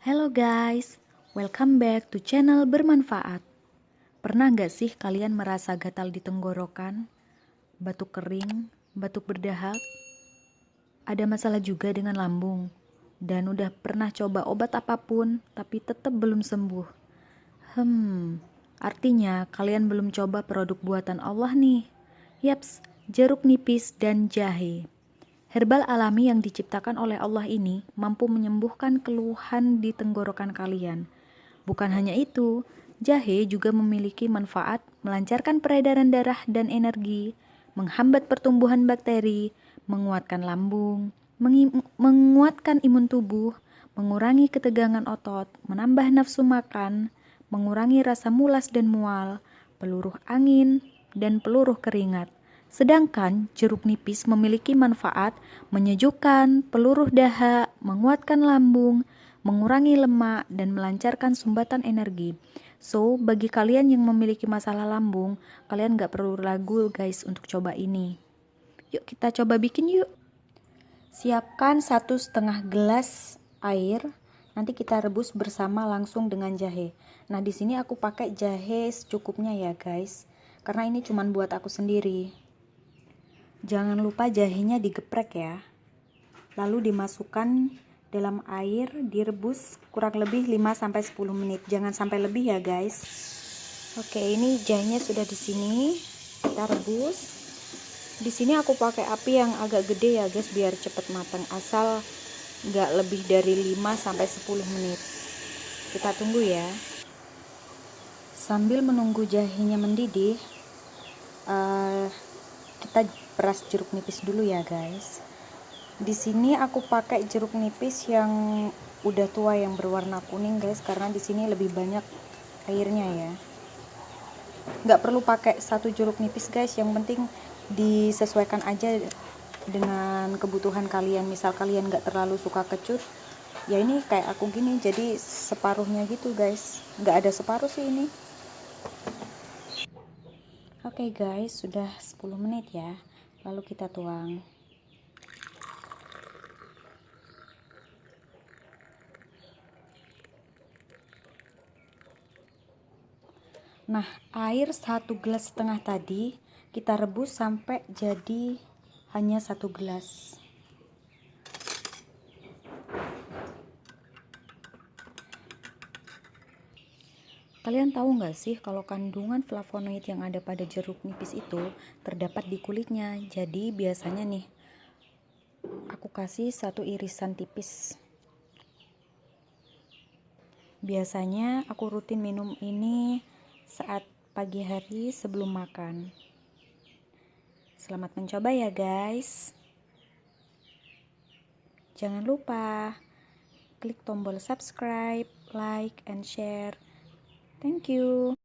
Hello guys, welcome back to channel Bermanfaat. Pernah nggak sih kalian merasa gatal di tenggorokan, batuk kering, batuk berdahak? Ada masalah juga dengan lambung, dan udah pernah coba obat apapun, tapi tetap belum sembuh. Artinya kalian belum coba produk buatan Allah nih. Yaps, jeruk nipis dan jahe. Herbal alami yang diciptakan oleh Allah ini mampu menyembuhkan keluhan di tenggorokan kalian. Bukan hanya itu, jahe juga memiliki manfaat melancarkan peredaran darah dan energi, menghambat pertumbuhan bakteri, menguatkan lambung, menguatkan imun tubuh, mengurangi ketegangan otot, menambah nafsu makan, mengurangi rasa mulas dan mual, peluruh angin, dan peluruh keringat. Sedangkan jeruk nipis memiliki manfaat menyejukkan peluruh dahak, menguatkan lambung, mengurangi lemak, dan melancarkan sumbatan energi. So, bagi kalian yang memiliki masalah lambung, kalian gak perlu ragu guys untuk coba ini. Yuk kita coba bikin yuk. Siapkan 1,5 gelas air. Nanti kita rebus bersama langsung dengan jahe. Nah, di sini aku pakai jahe secukupnya ya guys, karena ini cuma buat aku sendiri. Jangan lupa jahenya digeprek ya. Lalu dimasukkan dalam air, direbus kurang lebih 5-10 menit. Jangan sampai lebih ya guys. Oke, ini jahenya sudah di sini. Kita rebus. Di sini aku pakai api yang agak gede ya guys, biar cepet matang. Asal nggak lebih dari 5-10 menit. Kita tunggu ya. Sambil menunggu jahenya mendidih, kita peras jeruk nipis dulu ya guys. Di sini aku pakai jeruk nipis yang udah tua yang berwarna kuning guys, karena di sini lebih banyak airnya ya. Nggak perlu pakai satu jeruk nipis guys, yang penting disesuaikan aja dengan kebutuhan kalian. Misal kalian nggak terlalu suka kecut, ya ini kayak aku gini, jadi separuhnya gitu guys. Nggak ada separuh sih ini. Oke guys, sudah 10 menit ya. Lalu kita tuang. Nah, air 1,5 gelas tadi kita rebus sampai jadi hanya 1 gelas. Kalian tahu nggak sih kalau kandungan flavonoid yang ada pada jeruk nipis itu terdapat di kulitnya. Jadi biasanya nih aku kasih 1 irisan tipis. Biasanya aku rutin minum ini saat pagi hari sebelum makan. Selamat mencoba ya guys. Jangan lupa klik tombol subscribe, like, and share. Thank you.